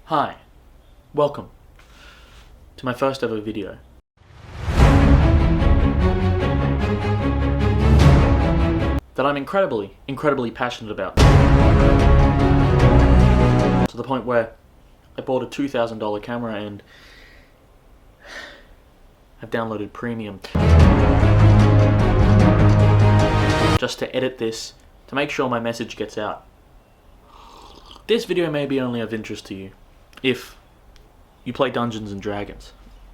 Hi, welcome to my first ever video. That I'm incredibly passionate about. To the point where I bought a $2,000 camera and I've downloaded premium just to edit this, to make sure my message gets out. This video may be only of interest to you if you play Dungeons and Dragons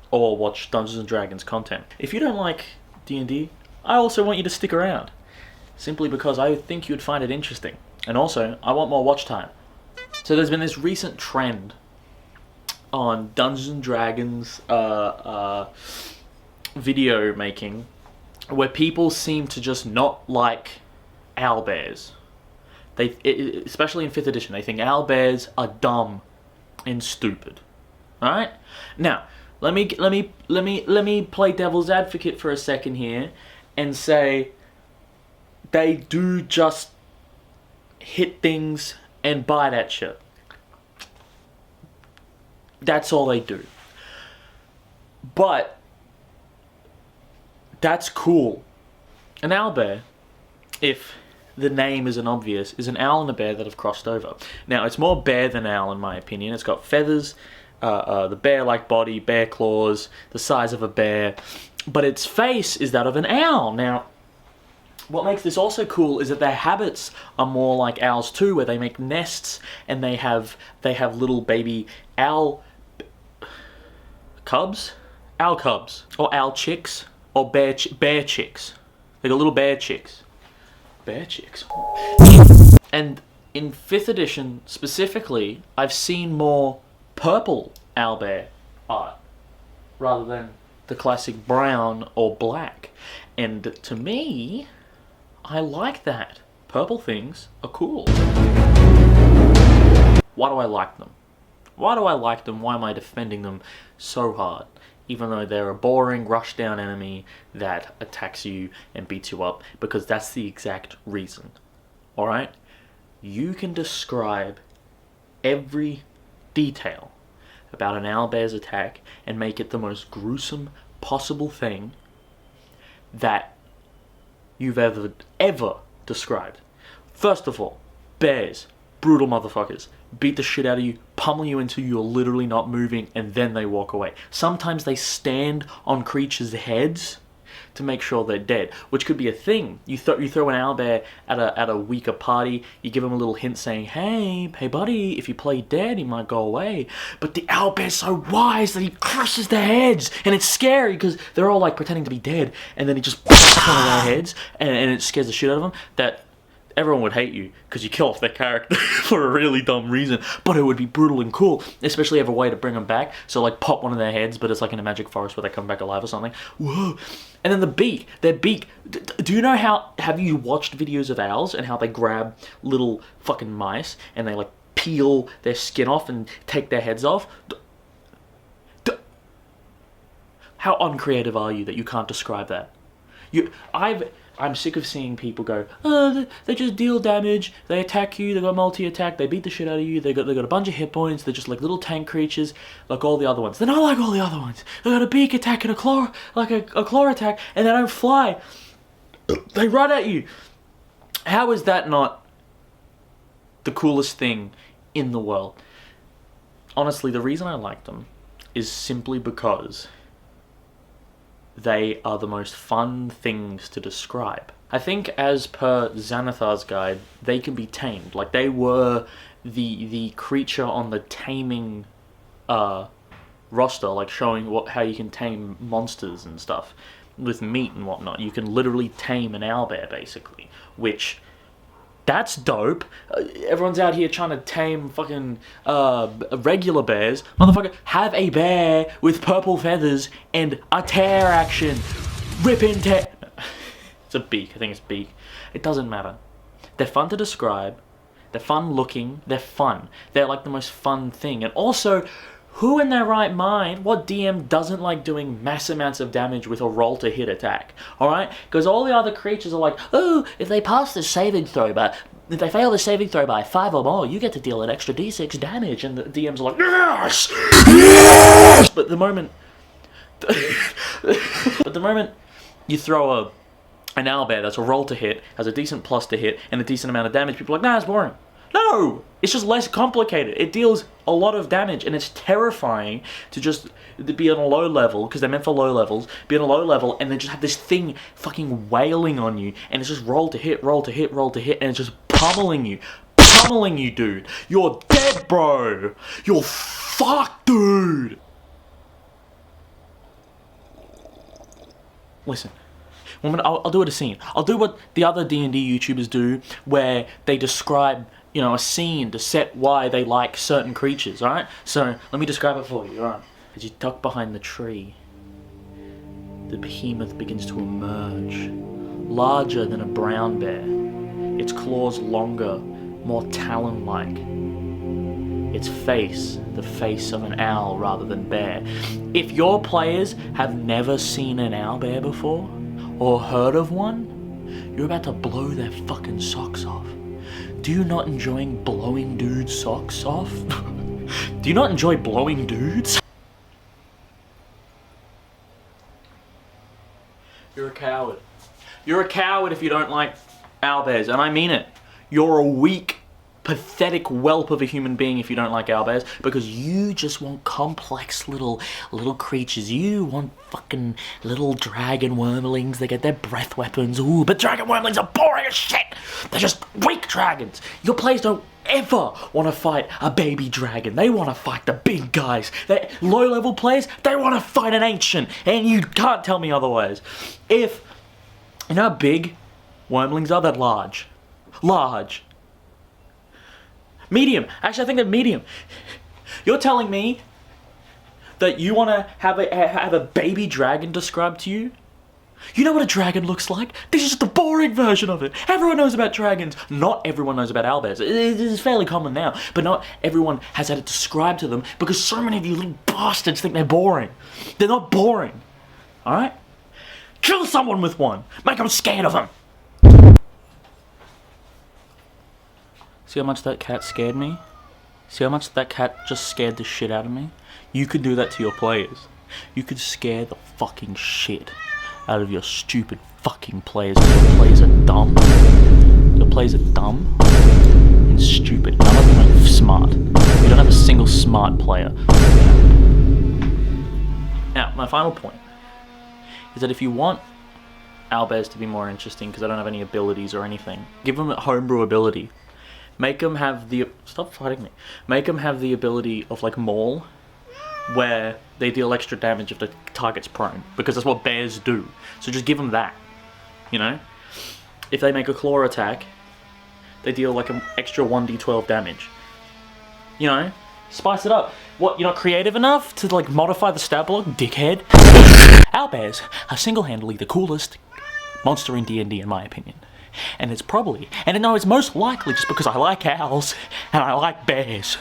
or watch Dungeons and Dragons content. If you don't like D&D, I also want you to stick around, simply because I think you'd find it interesting. And also, I want more watch time. So there's been this recent trend on Dungeons and Dragons video making where people seem to just not like owlbears. Especially in 5th edition, they think owlbears are dumb and stupid. All right? Now, let me play devil's advocate for a second here and say they do just hit things and bite at shit. That's all they do. But that's cool. An owlbear, if the name isn't obvious, is an owl and a bear that have crossed over. Now, it's more bear than owl in my opinion. It's got feathers, the bear-like body, bear claws, the size of a bear, but its face is that of an owl. Now, what makes this also cool is that their habits are more like owls too, where they make nests and they have little baby owl cubs, or owl chicks, or bear chicks. They got little bear chicks. Bear chicks. And in 5th edition specifically, I've seen more purple owlbear art rather than the classic brown or black. And to me, I like that. Purple things are cool. Why do I like them? Why do I like them? Why am I defending them so hard? Even though they're a boring, rush-down enemy that attacks you and beats you up, because that's the exact reason. Alright? You can describe every detail about an owlbear's attack and make it the most gruesome possible thing that you've ever described. First of all, bears, brutal motherfuckers. Beat the shit out of you, pummel you until you're literally not moving, and then they walk away. Sometimes they stand on creatures' heads to make sure they're dead, which could be a thing. You throw an owlbear at a weaker party, you give him a little hint saying, hey buddy, if you play dead, he might go away. But the owlbear's so wise that he crushes their heads, and it's scary because they're all like pretending to be dead, and then he just pops one of their heads, and it scares the shit out of them. That everyone would hate you because you kill off their character for a really dumb reason, but it would be brutal and cool, especially have a way to bring them back. So like pop one of their heads, but it's like in a magic forest where they come back alive or something. Whoa. And then their beak. Do you know how, have you watched videos of owls and how they grab little fucking mice and they like peel their skin off and take their heads off? How uncreative are you that you can't describe that? I'm sick of seeing people go, oh, they just deal damage, they attack you, they got multi-attack, they beat the shit out of you, they got a bunch of hit points, they're just like little tank creatures, like all the other ones. They're not like all the other ones. They got a beak attack and a claw, like a claw attack, and they don't fly. They run at you. How is that not the coolest thing in the world? Honestly, the reason I like them is simply because they are the most fun things to describe. I think, as per Xanathar's guide, they can be tamed. Like, they were the creature on the taming roster, like showing how you can tame monsters and stuff with meat and whatnot. You can literally tame an owlbear, basically, which, that's dope. Everyone's out here trying to tame fucking regular bears. Motherfucker, have a bear with purple feathers and a tear action. Rip and tear. It's a beak. I think it's beak. It doesn't matter. They're fun to describe. They're fun looking. They're fun. They're like the most fun thing. And also, Who in their right mind, what DM doesn't like doing mass amounts of damage with a roll to hit attack? Alright? Because all the other creatures are like, oh, if they pass the saving throw, but if they fail the saving throw by 5 or more, you get to deal an extra d6 damage. And the DMs are like, yes! Yes! But the moment you throw an owlbear that's a roll to hit, has a decent plus to hit, and a decent amount of damage, people are like, nah, it's boring. No! It's just less complicated. It deals a lot of damage, and it's terrifying to just be on a low level, because they're meant for low levels, be on a low level, and then just have this thing fucking wailing on you, and it's just roll to hit, roll to hit, roll to hit, and it's just pummeling you. Pummeling you, dude. You're dead, bro. You're fucked, dude. Listen. I'll do it a scene. I'll do what the other D&D YouTubers do, where they describe, you know, a scene to set why they like certain creatures, alright? So, let me describe it for you, alright? As you duck behind the tree, the behemoth begins to emerge, larger than a brown bear, its claws longer, more talon-like, its face, the face of an owl rather than bear. If your players have never seen an owlbear before, or heard of one, you're about to blow their fucking socks off. Do you not enjoy blowing dudes' socks off? Do you not enjoy blowing dudes? You're a coward. You're a coward if you don't like owlbears, and I mean it. You're a weak, pathetic whelp of a human being if you don't like owlbears, because you just want complex little creatures. You want fucking little dragon wormlings. They get their breath weapons. Ooh, but dragon wormlings are boring as shit. They're just weak dragons. Your players don't ever want to fight a baby dragon. They want to fight the big guys. They're low-level players, they want to fight an ancient, and you can't tell me otherwise. If, you know how big wormlings are? They're large. Large. Medium. Actually, I think they're medium. You're telling me that you want to have a baby dragon described to you? You know what a dragon looks like? This is just the boring version of it. Everyone knows about dragons. Not everyone knows about owlbears. It is fairly common now, but not everyone has had it described to them because so many of you little bastards think they're boring. They're not boring. Alright? Kill someone with one. Make them scared of them. See how much that cat scared me? See how much that cat just scared the shit out of me? You could do that to your players. You could scare the fucking shit out of your stupid fucking players. Your players are dumb. Your players are dumb and stupid. None of them are smart. You don't have a single smart player. Now, my final point is that if you want owlbears to be more interesting, because I don't have any abilities or anything, give them a homebrew ability. Make them have the... Stop fighting me. Make them have the ability of, like, Maul, where they deal extra damage if the target's prone, because that's what bears do. So just give them that, you know? If they make a claw attack, they deal, like, an extra 1d12 damage. You know? Spice it up. What, you're not creative enough to, like, modify the stat block, dickhead? Owlbears are single-handedly the coolest monster in D&D, in my opinion. And it's probably, and no, it's most likely just because I like owls and I like bears.